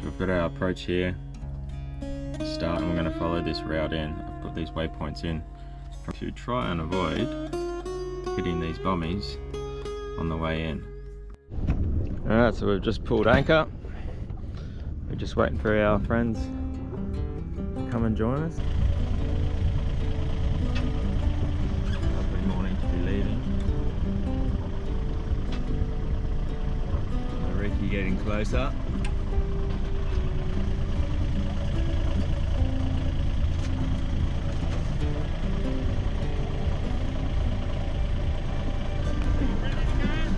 So we've got our approach here, start, and we're going to follow this route in. I've put these waypoints in to try and avoid hitting these bommies on the way in. Alright, so we've just pulled anchor. We're just waiting for our friends to come and join us. Lovely morning to be leaving. The reekie getting closer.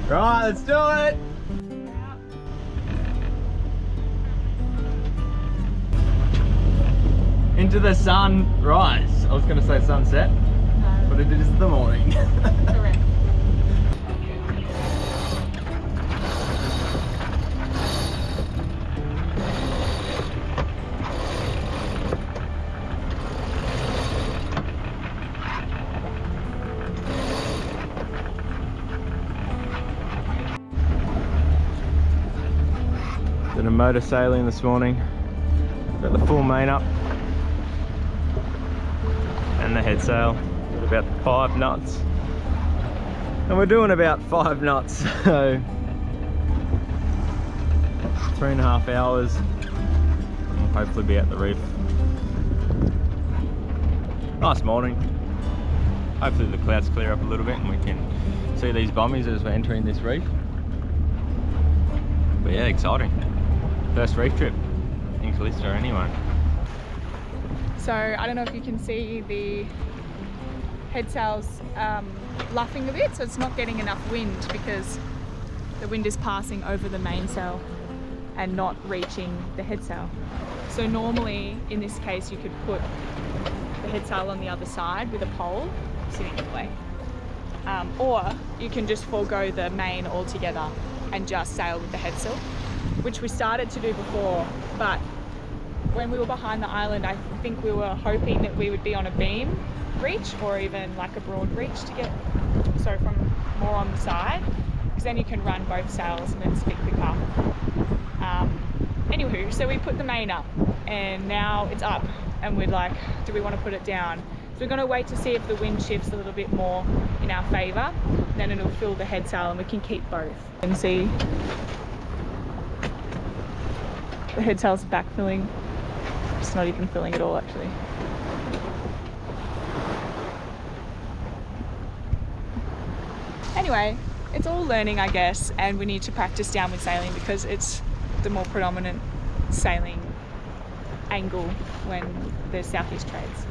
Right, let's do it! Into the sunrise. I was going to say sunset, no, but it is the morning. Correct. Did a motor sailing this morning. Got the full main up and the head sail at about 5 knots. And we're doing about 5 knots, so 3.5 hours. We'll hopefully be at the reef. Nice morning. Hopefully the clouds clear up a little bit and we can see these bommies as we're entering this reef. But yeah, exciting. First reef trip in Calista anyway. So I don't know if you can see the head sails luffing a bit, so it's not getting enough wind because the wind is passing over the mainsail and not reaching the head sail. So normally in this case you could put the head sail on the other side with a pole sitting in the way, or you can just forego the main altogether and just sail with the head sail, which we started to do before, but when we were behind the island, I think we were hoping that we would be on a beam reach or even like a broad reach to get, so from more on the side, because then you can run both sails and it's a bit quicker. Anywho, so we put the main up and now it's up and we're like, do we want to put it down? So we're going to wait to see if the wind shifts a little bit more in our favour, then it'll fill the head sail and we can keep both. And see the head sail's back filling. It's not even filling at all actually. Anyway, it's all learning I guess, and we need to practice downwind sailing because it's the more predominant sailing angle when there's southeast trades.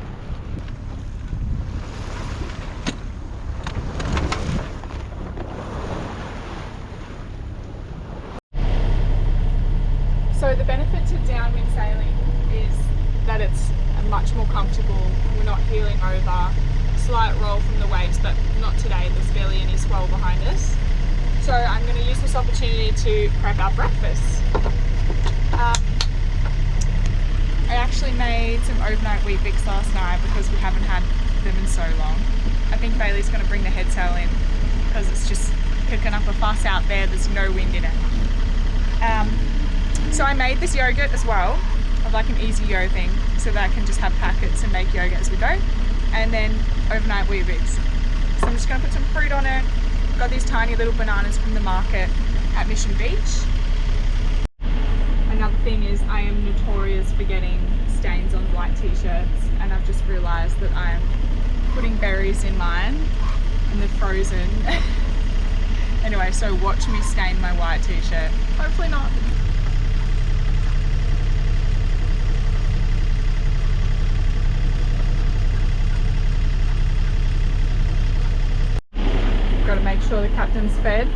So the benefit to downwind sailing is that it's much more comfortable. We're not heeling over, slight roll from the waves, but not today. There's barely any swell behind us. So I'm going to use this opportunity to prep our breakfast. I actually made some overnight wheat bix last night because we haven't had them in so long. I think Bailey's going to bring the head sail in because it's just kicking up a fuss out there. There's no wind in it. So I made this yogurt as well, of like an easy yo thing, so that I can just have packets and make yogurt as we go. And then overnight wheat bix. So I'm just going to put some fruit on it. Got these tiny little bananas from the market at Mission Beach. Another thing is I am notorious for getting stains on white t-shirts, and I've just realised that I'm putting berries in mine and they're frozen. Anyway, so watch me stain my white t-shirt. Hopefully not. Got to make sure the captain's fed.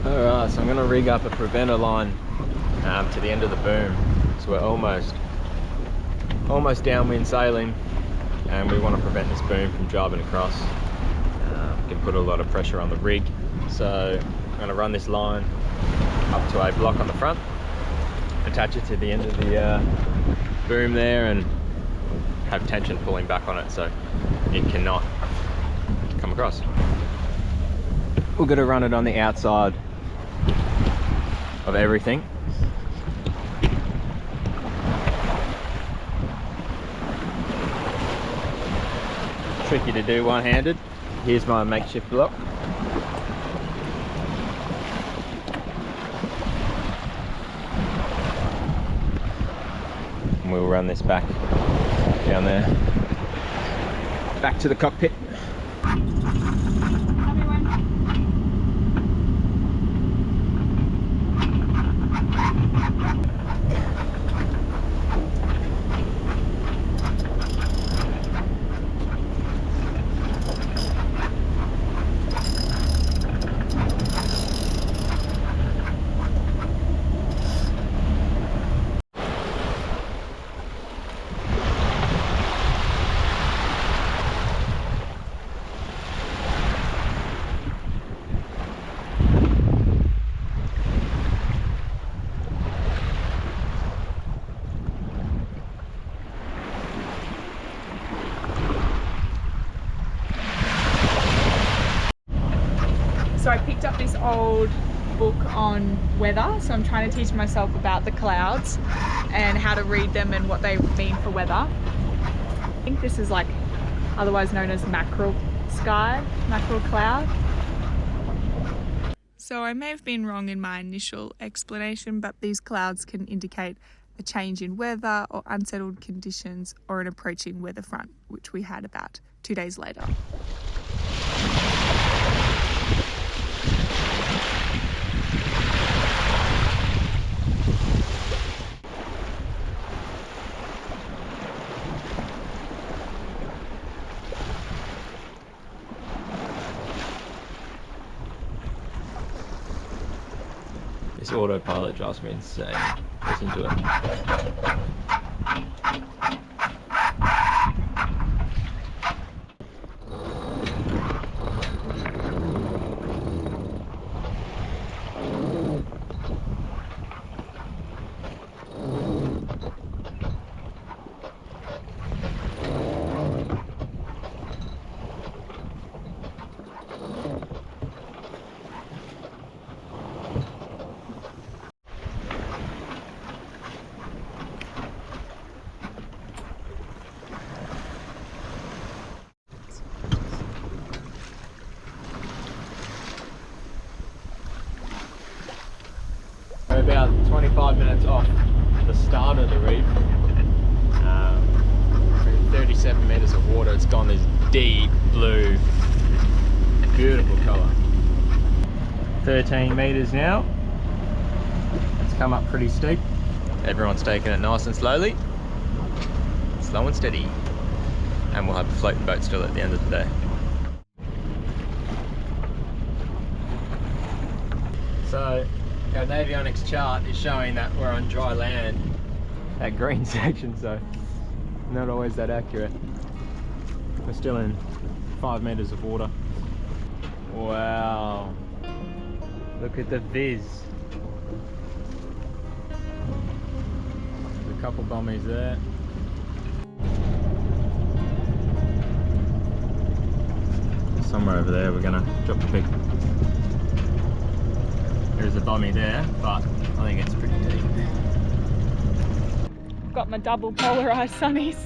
Alright, so I'm going to rig up a preventer line to the end of the boom. So we're almost downwind sailing and we want to prevent this boom from driving across. It can put a lot of pressure on the rig. So I'm going to run this line up to a block on the front, attach it to the end of the boom there and have tension pulling back on it, so it cannot come across. We're going to run it on the outside of everything. Tricky to do one-handed. Here's my makeshift block. And we'll run this back down there, back to the cockpit. So I picked up this old book on weather, so I'm trying to teach myself about the clouds and how to read them and what they mean for weather. I think this is like otherwise known as mackerel sky, mackerel cloud. So I may have been wrong in my initial explanation, but these clouds can indicate a change in weather or unsettled conditions or an approaching weather front, which we had about 2 days later. This autopilot drives me insane. Listen to it. We're about 25 minutes off the start of the reef. 37 meters of water. It's gone this deep blue, beautiful colour. 13 meters now. It's come up pretty steep. Everyone's taking it nice and slowly, slow and steady, and we'll have a floating boat still at the end of the day. So our Navionics chart is showing that we're on dry land, that green section, so not always that accurate. We're still in 5 meters of water. Wow, look at the viz. There's a couple bombies there. Somewhere over there we're gonna drop the pig. There's a bommy there, but I think it's pretty deep. Got my double polarized sunnies.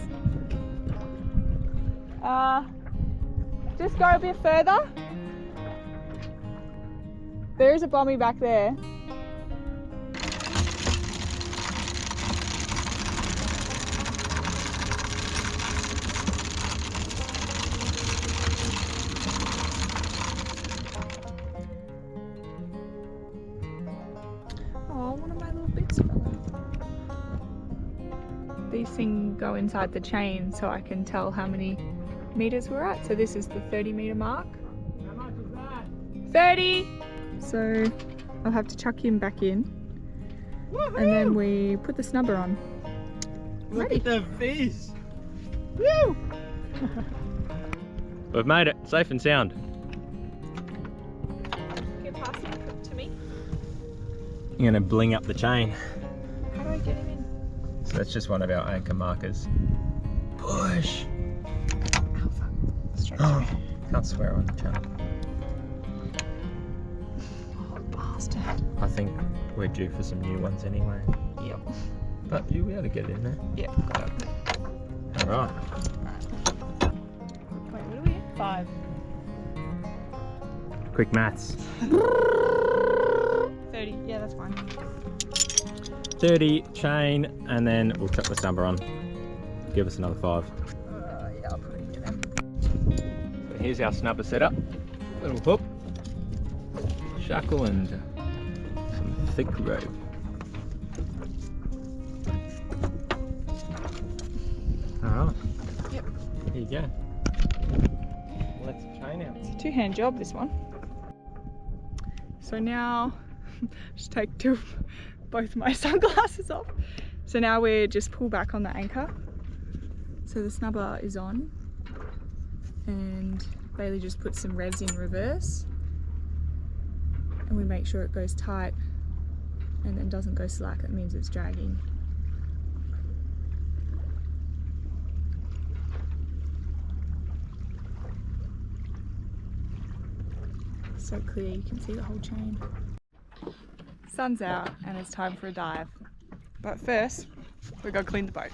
Just go a bit further. There is a bommy back there. Oh, one of my little bits fell out. These things go inside the chain so I can tell how many meters we're at. So this is the 30-meter mark. How much is that? 30! So I'll have to chuck him back in. Woohoo! And then we put the snubber on. Look Ready. at the fish! Woo! We've made it, safe and sound. Can you pass him to me? I'm gonna bling up the chain. How do I get him in? So that's just one of our anchor markers. Push! Oh, fuck. Straight through. Can't swear on the channel. Oh, bastard. I think we're due for some new ones anyway. Yep. But you'll be able to get in there. Yep. Alright. Wait, what are we at? 5. Quick maths. 30. Yeah, that's fine. 30 chain, and then we'll chuck this number on. Give us another 5. Yeah, I'll put it into them. So here's our snubber setup. Little hook, shackle, and some thick rope. Alright. Yep. Here you go. Let's chain out. It's a 2-hand job, this one. So now, just take both my sunglasses off. So now we're just pull back on the anchor. So the snubber is on, and Bailey just puts some revs in reverse, and we make sure it goes tight and then doesn't go slack. That means it's dragging. So clear, you can see the whole chain. Sun's out and it's time for a dive. But first, we've got to clean the boat.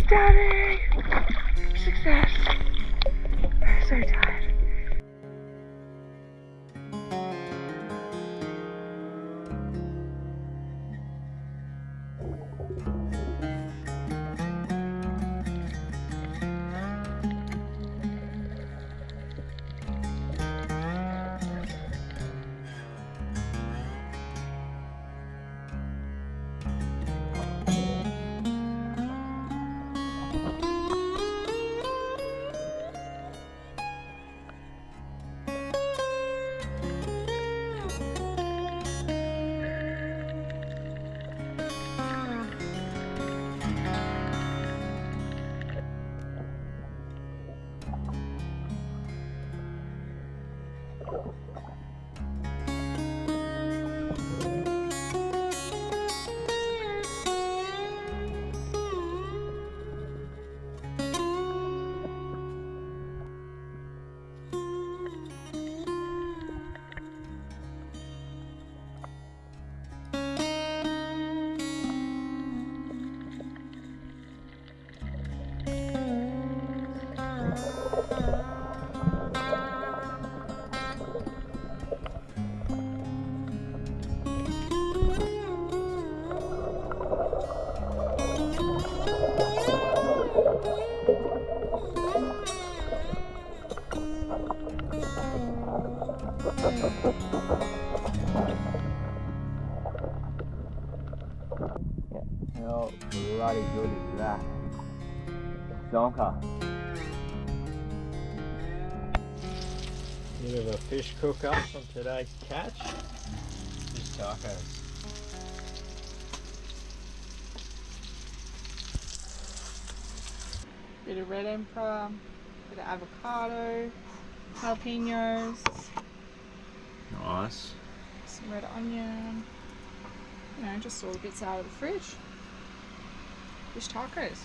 Stunning! Success. So tired. How bloody good is that? Donker. Bit of a fish cook up from today's catch. Fish tacos. Bit of red emperor, bit of avocado, jalapenos, Nice. some red onion. You know, just all the bits out of the fridge. Fish tacos.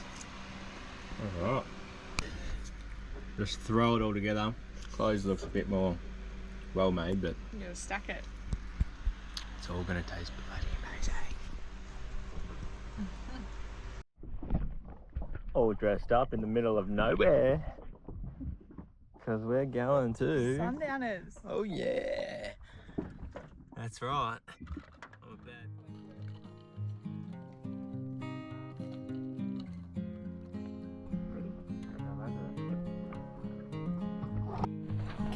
Alright. Just throw it all together. Clothes looks a bit more well made, but You gotta stack it. it's all gonna taste bloody amazing. All dressed up in the middle of nowhere. Because we're going to... Sundowners. Oh yeah. That's right. I'm a bad...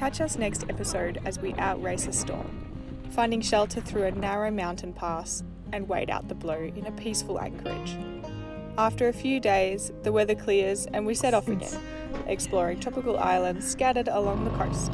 Catch us next episode as we outrace a storm, finding shelter through a narrow mountain pass and wait out the blow in a peaceful anchorage. After a few days, the weather clears and we set off again, exploring tropical islands scattered along the coast.